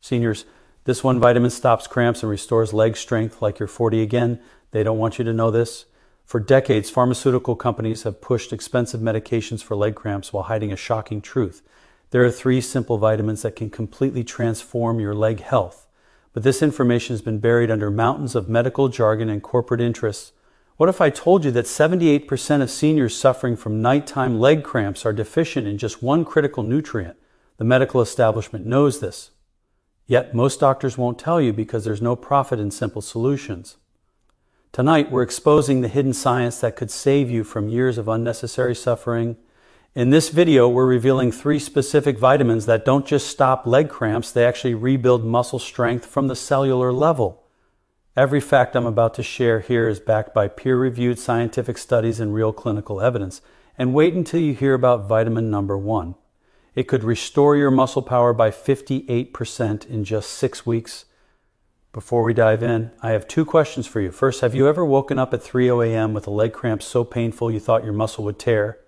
Seniors, this one vitamin stops cramps and restores leg strength like you're 40 again. They don't want you to know this. For decades, pharmaceutical companies have pushed expensive medications for leg cramps while hiding a shocking truth. There are 3 simple vitamins that can completely transform your leg health. But this information has been buried under mountains of medical jargon and corporate interests. What if I told you that 78% of seniors suffering from nighttime leg cramps are deficient in just one critical nutrient? The medical establishment knows this. Yet most doctors won't tell you because there's no profit in simple solutions. Tonight, we're exposing the hidden science that could save you from years of unnecessary suffering. In this video, we're revealing 3 specific vitamins that don't just stop leg cramps, they actually rebuild muscle strength from the cellular level. Every fact I'm about to share here is backed by peer-reviewed scientific studies and real clinical evidence. And wait until you hear about vitamin number 1. It could restore your muscle power by 58% in just 6 weeks. Before we dive in, I have 2 questions for you. First, have you ever woken up at 3:00 a.m. with a leg cramp so painful you thought your muscle would tear?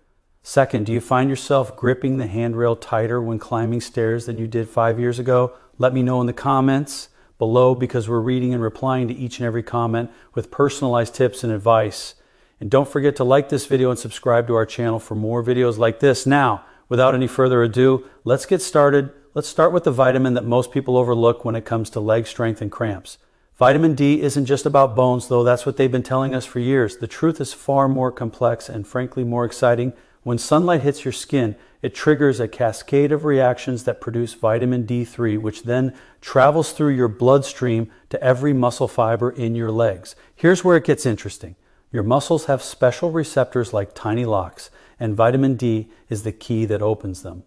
Second, do you find yourself gripping the handrail tighter when climbing stairs than you did 5 years ago? Let me know in the comments below because we're reading and replying to each and every comment with personalized tips and advice. And don't forget to like this video and subscribe to our channel for more videos like this. Now, without any further ado, let's get started. Let's start with the vitamin that most people overlook when it comes to leg strength and cramps. Vitamin D isn't just about bones, though that's what they've been telling us for years. The truth is far more complex and frankly more exciting. When sunlight hits your skin, it triggers a cascade of reactions that produce vitamin D3, which then travels through your bloodstream to every muscle fiber in your legs. Here's where it gets interesting. Your muscles have special receptors like tiny locks, and vitamin D is the key that opens them.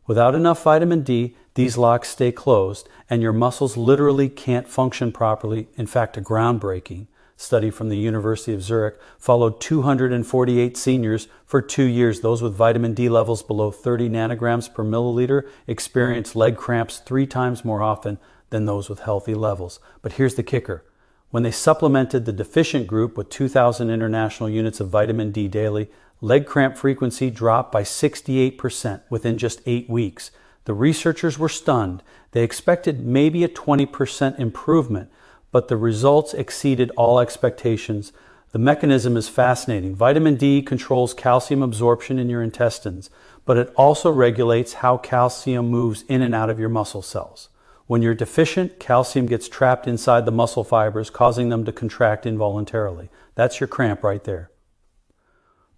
Without enough vitamin D, these locks stay closed, and your muscles literally can't function properly. In fact, a groundbreaking study from the University of Zurich followed 248 seniors for 2 years. Those with vitamin D levels below 30 nanograms per milliliter experienced leg cramps 3 times more often than those with healthy levels. But here's the kicker. When they supplemented the deficient group with 2,000 international units of vitamin D daily, leg cramp frequency dropped by 68% within just 8 weeks. The researchers were stunned. They expected maybe a 20% improvement, but the results exceeded all expectations. The mechanism is fascinating. Vitamin D controls calcium absorption in your intestines, but it also regulates how calcium moves in and out of your muscle cells. When you're deficient, calcium gets trapped inside the muscle fibers, causing them to contract involuntarily. That's your cramp right there.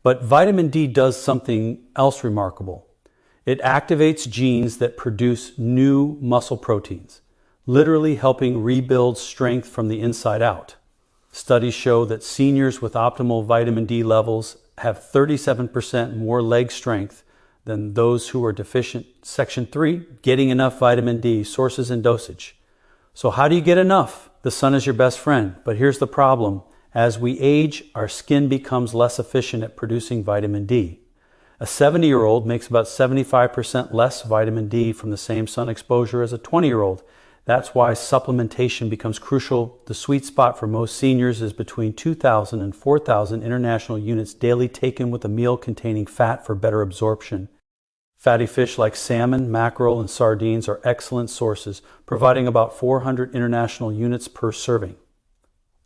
But vitamin D does something else remarkable. It activates genes that produce new muscle proteins, literally helping rebuild strength from the inside out. Studies show that seniors with optimal vitamin D levels have 37% more leg strength than those who are deficient. Section 3, getting enough vitamin D, sources and dosage. So how do you get enough? The sun is your best friend, but here's the problem. As we age, our skin becomes less efficient at producing vitamin D. A 70-year-old makes about 75% less vitamin D from the same sun exposure as a 20-year-old. That's why supplementation becomes crucial. The sweet spot for most seniors is between 2,000 and 4,000 international units daily taken with a meal containing fat for better absorption. Fatty fish like salmon, mackerel, and sardines are excellent sources, providing about 400 international units per serving.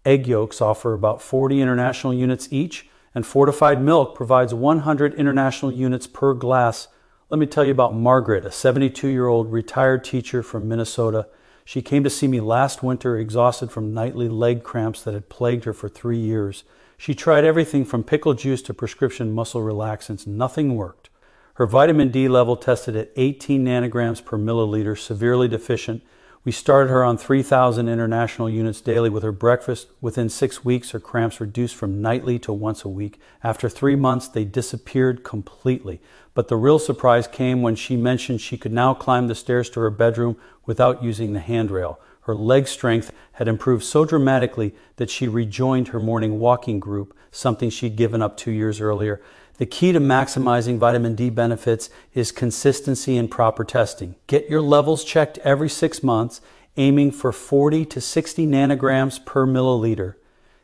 Egg yolks offer about 40 international units each, and fortified milk provides 100 international units per glass. Let me tell you about Margaret, a 72-year-old retired teacher from Minnesota. She came to see me last winter exhausted from nightly leg cramps that had plagued her for 3 years. She tried everything from pickle juice to prescription muscle relaxants. Nothing worked. Her vitamin D level tested at 18 nanograms per milliliter, severely deficient. We started her on 3,000 international units daily with her breakfast. Within 6 weeks, her cramps reduced from nightly to once a week. After 3 months, they disappeared completely. But the real surprise came when she mentioned she could now climb the stairs to her bedroom without using the handrail. Her leg strength had improved so dramatically that she rejoined her morning walking group, something she'd given up 2 years earlier. The key to maximizing vitamin D benefits is consistency and proper testing. Get your levels checked every 6 months, aiming for 40 to 60 nanograms per milliliter.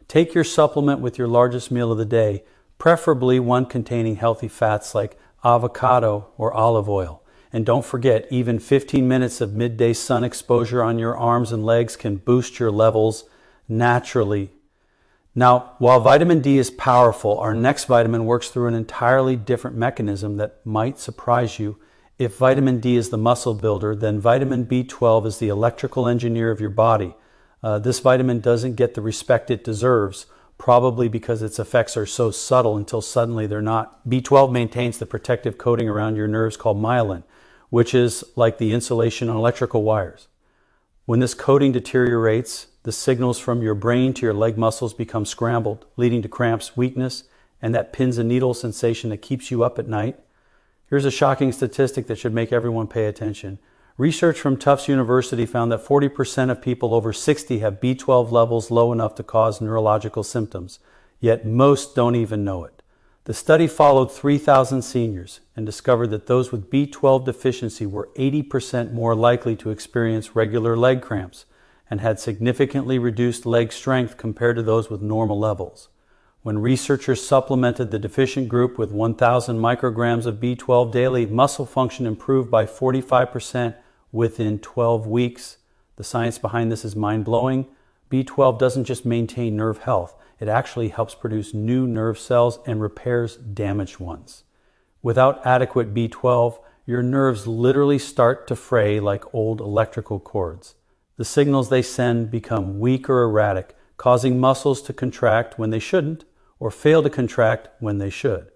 Take your supplement with your largest meal of the day, preferably one containing healthy fats like avocado or olive oil. And don't forget, even 15 minutes of midday sun exposure on your arms and legs can boost your levels naturally. Now, while vitamin D is powerful, our next vitamin works through an entirely different mechanism that might surprise you. If vitamin D is the muscle builder, then vitamin B12 is the electrical engineer of your body. This vitamin doesn't get the respect it deserves, probably because its effects are so subtle until suddenly they're not. B12 maintains the protective coating around your nerves called myelin, which is like the insulation on electrical wires. When this coating deteriorates, the signals from your brain to your leg muscles become scrambled, leading to cramps, weakness, and that pins and needles sensation that keeps you up at night. Here's a shocking statistic that should make everyone pay attention. Research from Tufts University found that 40% of people over 60 have B12 levels low enough to cause neurological symptoms, yet most don't even know it. The study followed 3,000 seniors and discovered that those with B12 deficiency were 80% more likely to experience regular leg cramps and had significantly reduced leg strength compared to those with normal levels. When researchers supplemented the deficient group with 1,000 micrograms of B12 daily, muscle function improved by 45% within 12 weeks. The science behind this is mind-blowing. B12 doesn't just maintain nerve health, it actually helps produce new nerve cells and repairs damaged ones. Without adequate B12, your nerves literally start to fray like old electrical cords. The signals they send become weak or erratic, causing muscles to contract when they shouldn't, or fail to contract when they should.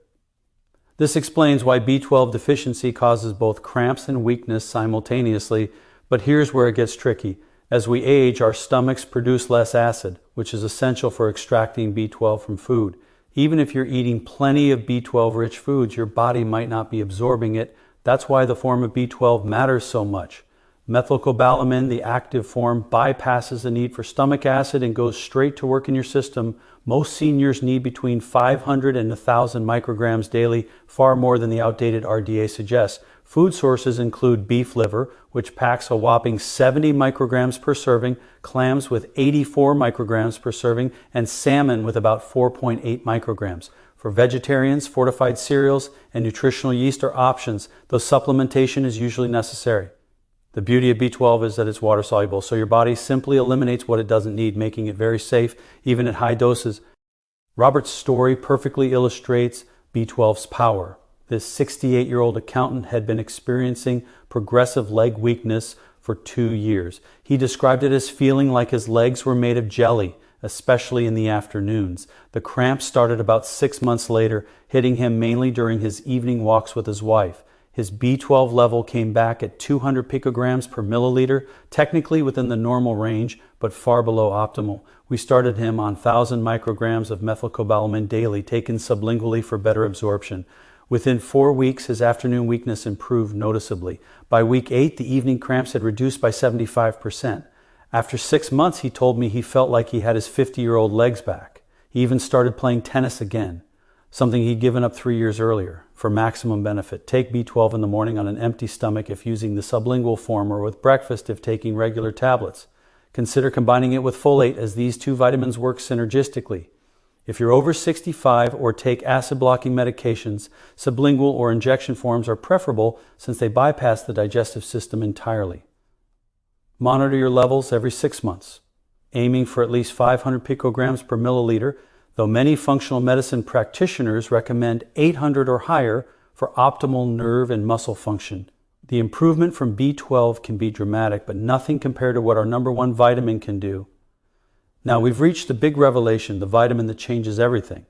This explains why B12 deficiency causes both cramps and weakness simultaneously, but here's where it gets tricky. As we age, our stomachs produce less acid, which is essential for extracting B12 from food. Even if you're eating plenty of B12-rich foods, your body might not be absorbing it. That's why the form of B12 matters so much. Methylcobalamin, the active form, bypasses the need for stomach acid and goes straight to work in your system. Most seniors need between 500 and 1,000 micrograms daily, far more than the outdated RDA suggests. Food sources include beef liver, which packs a whopping 70 micrograms per serving, clams with 84 micrograms per serving, and salmon with about 4.8 micrograms. For vegetarians, fortified cereals and nutritional yeast are options, though supplementation is usually necessary. The beauty of B12 is that it's water soluble, so your body simply eliminates what it doesn't need, making it very safe, even at high doses. Robert's story perfectly illustrates B12's power. This 68-year-old accountant had been experiencing progressive leg weakness for 2 years. He described it as feeling like his legs were made of jelly, especially in the afternoons. The cramps started about 6 months later, hitting him mainly during his evening walks with his wife. His B12 level came back at 200 picograms per milliliter, technically within the normal range, but far below optimal. We started him on 1,000 micrograms of methylcobalamin daily, taken sublingually for better absorption. Within 4 weeks, his afternoon weakness improved noticeably. By week 8, the evening cramps had reduced by 75%. After 6 months, he told me he felt like he had his 50-year-old legs back. He even started playing tennis again, something he'd given up 3 years earlier. For maximum benefit, take B12 in the morning on an empty stomach if using the sublingual form, or with breakfast if taking regular tablets. Consider combining it with folate, as these two vitamins work synergistically. If you're over 65 or take acid-blocking medications, sublingual or injection forms are preferable since they bypass the digestive system entirely. Monitor your levels every 6 months, aiming for at least 500 picograms per milliliter, though many functional medicine practitioners recommend 800 or higher for optimal nerve and muscle function. The improvement from B12 can be dramatic, but nothing compared to what our #1 vitamin can do. Now, we've reached the big revelation, the vitamin that changes everything.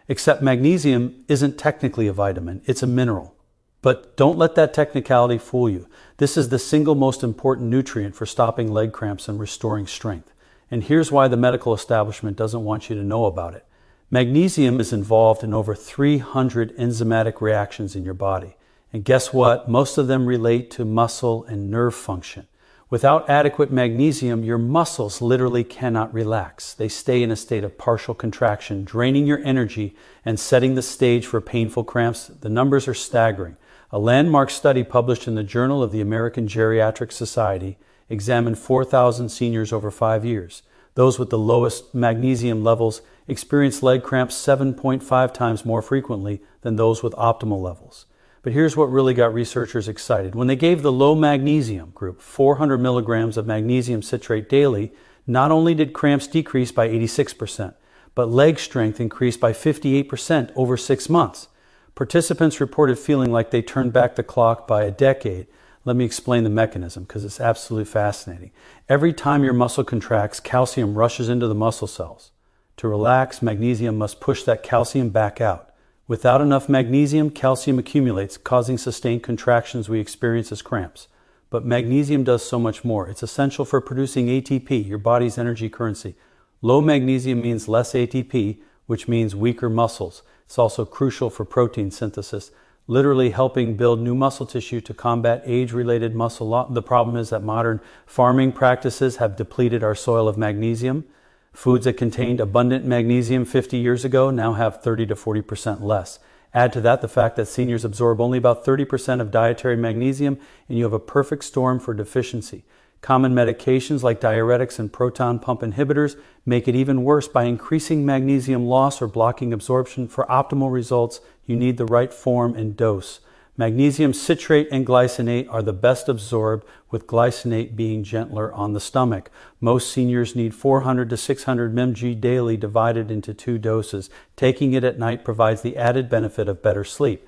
Except magnesium isn't technically a vitamin, it's a mineral. But don't let that technicality fool you. This is the single most important nutrient for stopping leg cramps and restoring strength. And here's why the medical establishment doesn't want you to know about it. Magnesium is involved in over 300 enzymatic reactions in your body. And guess what? Most of them relate to muscle and nerve function. Without adequate magnesium, your muscles literally cannot relax. They stay in a state of partial contraction, draining your energy and setting the stage for painful cramps. The numbers are staggering. A landmark study published in the Journal of the American Geriatric Society examined 4,000 seniors over 5 years. Those with the lowest magnesium levels experienced leg cramps 7.5 times more frequently than those with optimal levels. But here's what really got researchers excited. When they gave the low magnesium group 400 milligrams of magnesium citrate daily, not only did cramps decrease by 86%, but leg strength increased by 58% over 6 months. Participants reported feeling like they turned back the clock by a decade. Let me explain the mechanism because it's absolutely fascinating. Every time your muscle contracts, calcium rushes into the muscle cells. To relax, magnesium must push that calcium back out. Without enough magnesium, calcium accumulates, causing sustained contractions we experience as cramps. But magnesium does so much more. It's essential for producing ATP, your body's energy currency. Low magnesium means less ATP, which means weaker muscles. It's also crucial for protein synthesis, literally helping build new muscle tissue to combat age-related muscle loss. The problem is that modern farming practices have depleted our soil of magnesium. Foods that contained abundant magnesium 50 years ago now have 30 to 40% less. Add to that the fact that seniors absorb only about 30% of dietary magnesium, and you have a perfect storm for deficiency. Common medications like diuretics and proton pump inhibitors make it even worse by increasing magnesium loss or blocking absorption. For optimal results, you need the right form and dose. Magnesium citrate and glycinate are the best absorbed, with glycinate being gentler on the stomach. Most seniors need 400 to 600 mg daily divided into 2 doses. Taking it at night provides the added benefit of better sleep.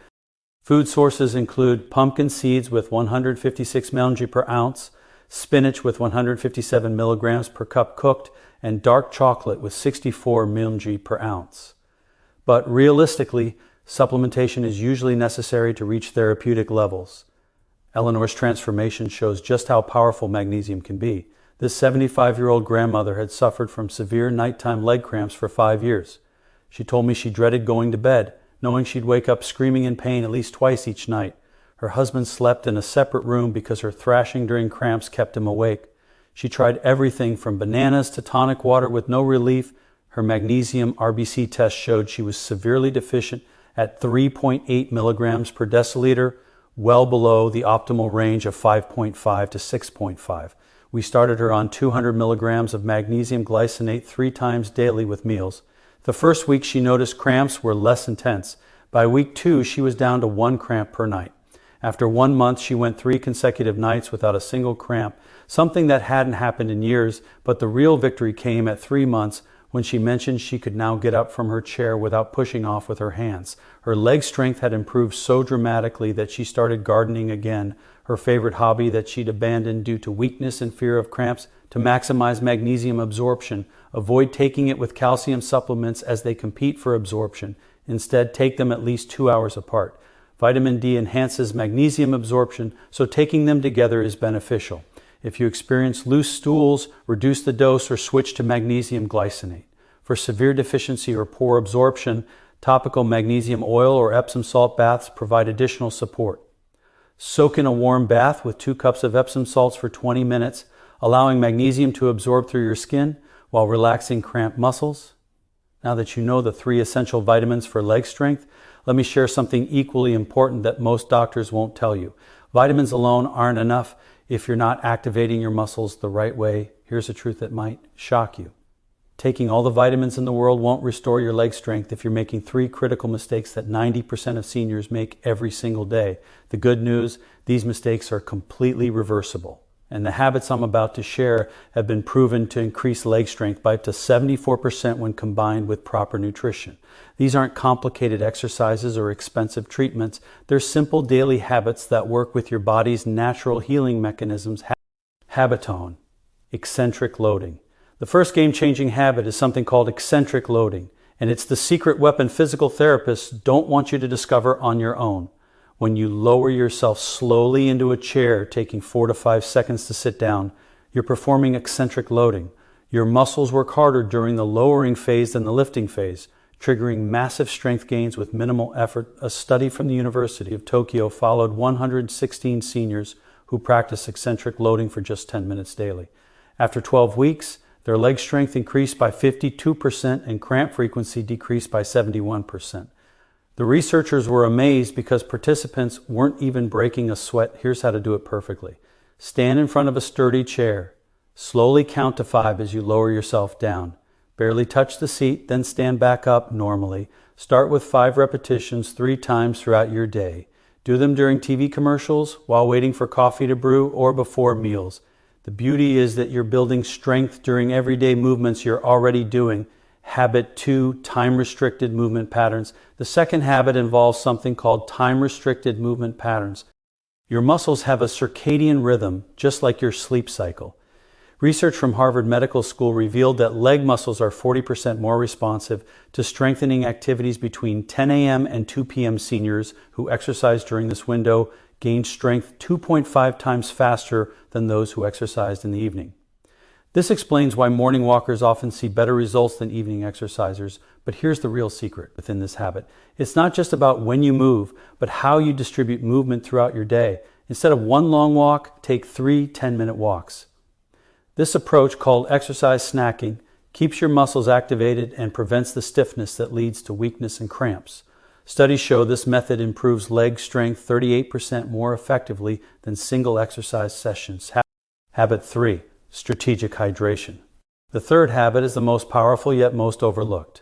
Food sources include pumpkin seeds with 156 mg per ounce, spinach with 157 milligrams per cup cooked, and dark chocolate with 64 mg per ounce. But realistically, supplementation is usually necessary to reach therapeutic levels. Eleanor's transformation shows just how powerful magnesium can be. This 75-year-old grandmother had suffered from severe nighttime leg cramps for 5 years. She told me she dreaded going to bed, knowing she'd wake up screaming in pain at least twice each night. Her husband slept in a separate room because her thrashing during cramps kept him awake. She tried everything from bananas to tonic water with no relief. Her magnesium RBC test showed she was severely deficient at 3.8 milligrams per deciliter, well below the optimal range of 5.5 to 6.5. We started her on 200 milligrams of magnesium glycinate 3 times daily with meals. The first week she noticed cramps were less intense. By week 2, she was down to 1 cramp per night. After 1 month, she went 3 consecutive nights without a single cramp, something that hadn't happened in years, but the real victory came at 3 months when she mentioned she could now get up from her chair without pushing off with her hands. Her leg strength had improved so dramatically that she started gardening again, her favorite hobby that she'd abandoned due to weakness and fear of cramps. To maximize magnesium absorption, avoid taking it with calcium supplements as they compete for absorption. Instead, take them at least 2 hours apart. Vitamin D enhances magnesium absorption, so taking them together is beneficial. If you experience loose stools, reduce the dose or switch to magnesium glycinate. For severe deficiency or poor absorption, topical magnesium oil or Epsom salt baths provide additional support. Soak in a warm bath with 2 cups of Epsom salts for 20 minutes, allowing magnesium to absorb through your skin while relaxing cramped muscles. Now that you know the 3 essential vitamins for leg strength, let me share something equally important that most doctors won't tell you. Vitamins alone aren't enough if you're not activating your muscles the right way. Here's a truth that might shock you. Taking all the vitamins in the world won't restore your leg strength if you're making 3 critical mistakes that 90% of seniors make every single day. The good news, these mistakes are completely reversible. And the habits I'm about to share have been proven to increase leg strength by up to 74% when combined with proper nutrition. These aren't complicated exercises or expensive treatments. They're simple daily habits that work with your body's natural healing mechanisms. Habitone, eccentric loading. The first game-changing habit is something called eccentric loading, and it's the secret weapon physical therapists don't want you to discover on your own. When you lower yourself slowly into a chair, taking 4 to 5 seconds to sit down, you're performing eccentric loading. Your muscles work harder during the lowering phase than the lifting phase, triggering massive strength gains with minimal effort. A study from the University of Tokyo followed 116 seniors who practiced eccentric loading for just 10 minutes daily. After 12 weeks, their leg strength increased by 52% and cramp frequency decreased by 71%. The researchers were amazed because participants weren't even breaking a sweat. Here's how to do it perfectly. Stand in front of a sturdy chair. Slowly count to 5 as you lower yourself down. Barely touch the seat, then stand back up normally. Start with 5 repetitions 3 times throughout your day. Do them during TV commercials, while waiting for coffee to brew, or before meals. The beauty is that you're building strength during everyday movements you're already doing. Habit 2, time-restricted movement patterns. The second habit involves something called time-restricted movement patterns. Your muscles have a circadian rhythm, just like your sleep cycle. Research from Harvard Medical School revealed that leg muscles are 40% more responsive to strengthening activities between 10 a.m. and 2 p.m. Seniors who exercise during this window gained strength 2.5 times faster than those who exercised in the evening. This explains why morning walkers often see better results than evening exercisers, but here's the real secret within this habit. It's not just about when you move, but how you distribute movement throughout your day. Instead of one long walk, take 3 10-minute walks. This approach, called exercise snacking, keeps your muscles activated and prevents the stiffness that leads to weakness and cramps. Studies show this method improves leg strength 38% more effectively than single exercise sessions. Habit 3, strategic hydration. The third habit is the most powerful yet most overlooked.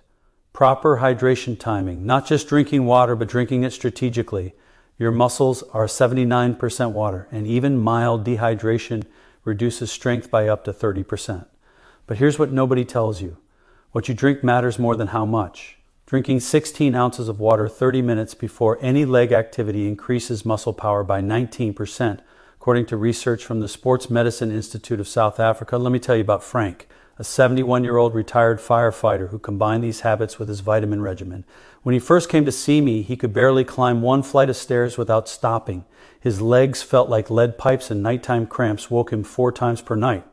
Proper hydration timing, not just drinking water, but drinking it strategically. Your muscles are 79% water, and even mild dehydration reduces strength by up to 30%. But here's what nobody tells you. What you drink matters more than how much. Drinking 16 ounces of water 30 minutes before any leg activity increases muscle power by 19%, according to research from the Sports Medicine Institute of South Africa. Let me tell you about Frank, a 71-year-old retired firefighter who combined these habits with his vitamin regimen. When he first came to see me, he could barely climb one flight of stairs without stopping. His legs felt like lead pipes, and nighttime cramps woke him 4 times per night.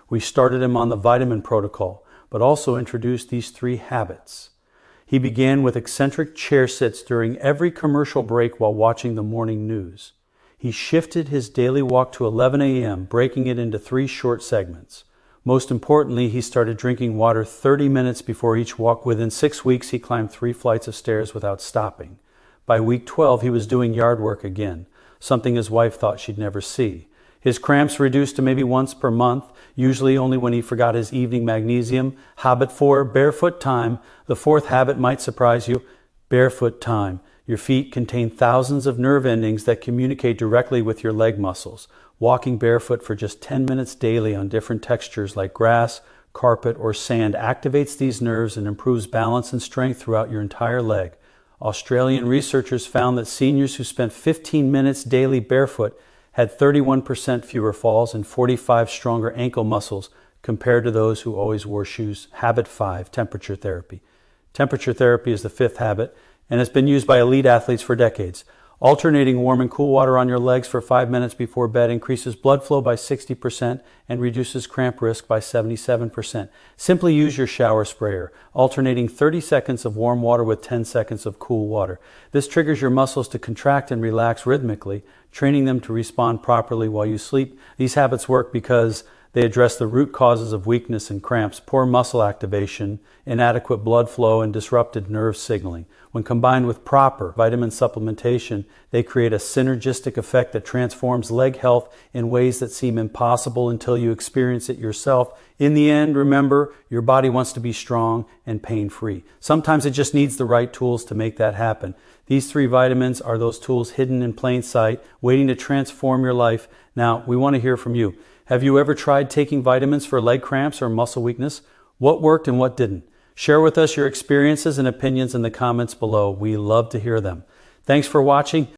We started him on the vitamin protocol, but also introduced these 3 habits. He began with eccentric chair sits during every commercial break while watching the morning news. He shifted his daily walk to 11 a.m., breaking it into 3 short segments. Most importantly, he started drinking water 30 minutes before each walk. Within 6 weeks, he climbed 3 flights of stairs without stopping. By week 12, he was doing yard work again, something his wife thought she'd never see. His cramps reduced to maybe once per month, usually only when he forgot his evening magnesium. Habit 4, barefoot time. The 4th habit might surprise you. Barefoot time. Your feet contain thousands of nerve endings that communicate directly with your leg muscles. Walking barefoot for just 10 minutes daily on different textures like grass, carpet, or sand activates these nerves and improves balance and strength throughout your entire leg. Australian researchers found that seniors who spent 15 minutes daily barefoot had 31% fewer falls and 45 stronger ankle muscles compared to those who always wore shoes. Habit 5, temperature therapy. Temperature therapy is the 5th habit, and it's been used by elite athletes for decades. Alternating warm and cool water on your legs for 5 minutes before bed increases blood flow by 60% and reduces cramp risk by 77%. Simply use your shower sprayer, alternating 30 seconds of warm water with 10 seconds of cool water. This triggers your muscles to contract and relax rhythmically, training them to respond properly while you sleep. These habits work because they address the root causes of weakness and cramps: poor muscle activation, inadequate blood flow, and disrupted nerve signaling. When combined with proper vitamin supplementation, they create a synergistic effect that transforms leg health in ways that seem impossible until you experience it yourself. In the end, remember, your body wants to be strong and pain-free. Sometimes it just needs the right tools to make that happen. These 3 vitamins are those tools hidden in plain sight, waiting to transform your life. Now, we want to hear from you. Have you ever tried taking vitamins for leg cramps or muscle weakness? What worked and what didn't? Share with us your experiences and opinions in the comments below. We love to hear them. Thanks for watching.